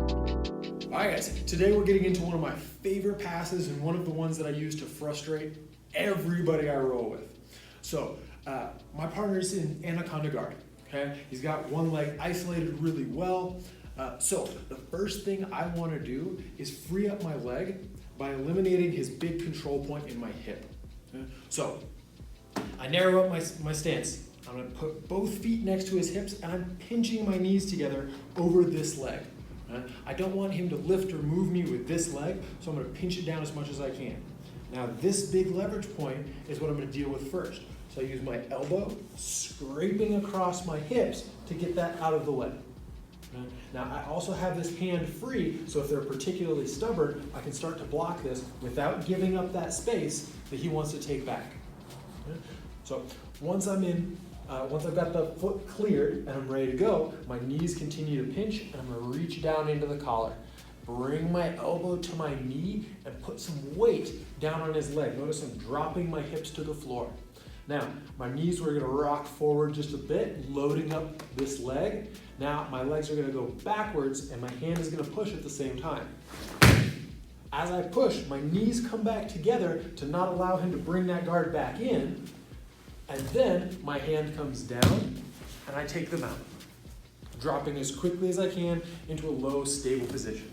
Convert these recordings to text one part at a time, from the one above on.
All right, guys, today we're getting into one of my favorite passes and one of the ones that I use to frustrate everybody I roll with. So, my partner's in anaconda guard, okay? He's got one leg isolated really well. So the first thing I want to do is free up my leg by eliminating his big control point in my hip. Okay? So I narrow up my stance. I'm going to put both feet next to his hips and I'm pinching my knees together over this leg. I don't want him to lift or move me with this leg, so I'm going to pinch it down as much as I can. Now this big leverage point is what I'm going to deal with first. So I use my elbow scraping across my hips to get that out of the way. Now I also have this hand free, so if they're particularly stubborn, I can start to block this without giving up that space that he wants to take back. So once I've got the foot cleared and I'm ready to go, my knees continue to pinch and I'm going to reach down into the collar. Bring my elbow to my knee and put some weight down on his leg. Notice I'm dropping my hips to the floor. Now, my knees are going to rock forward just a bit, loading up this leg. Now, my legs are going to go backwards and my hand is going to push at the same time. As I push, my knees come back together to not allow him to bring that guard back in. And then my hand comes down and I take them out, dropping as quickly as I can into a low, stable position.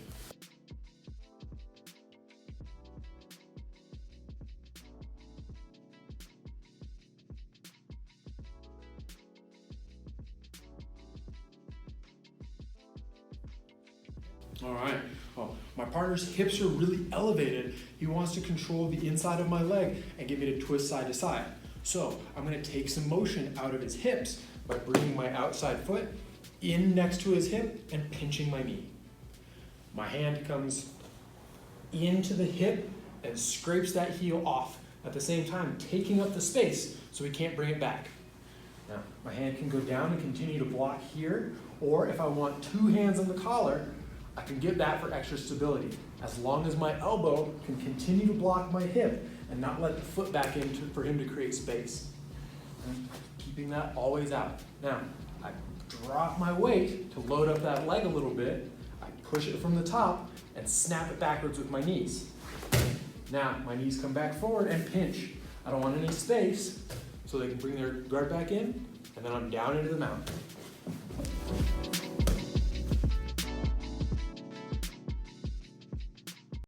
All right, well, my partner's hips are really elevated. He wants to control the inside of my leg and get me to twist side to side. So I'm going to take some motion out of his hips by bringing my outside foot in next to his hip and pinching my knee. My hand comes into the hip and scrapes that heel off, at the same time taking up the space so he can't bring it back. Now, my hand can go down and continue to block here, or if I want two hands on the collar, I can get that for extra stability, as long as my elbow can continue to block my hip and not let the foot back in for him to create space. And keeping that always out. Now, I drop my weight to load up that leg a little bit. I push it from the top and snap it backwards with my knees. Now, my knees come back forward and pinch. I don't want any space, so they can bring their guard back in, and then I'm down into the mount.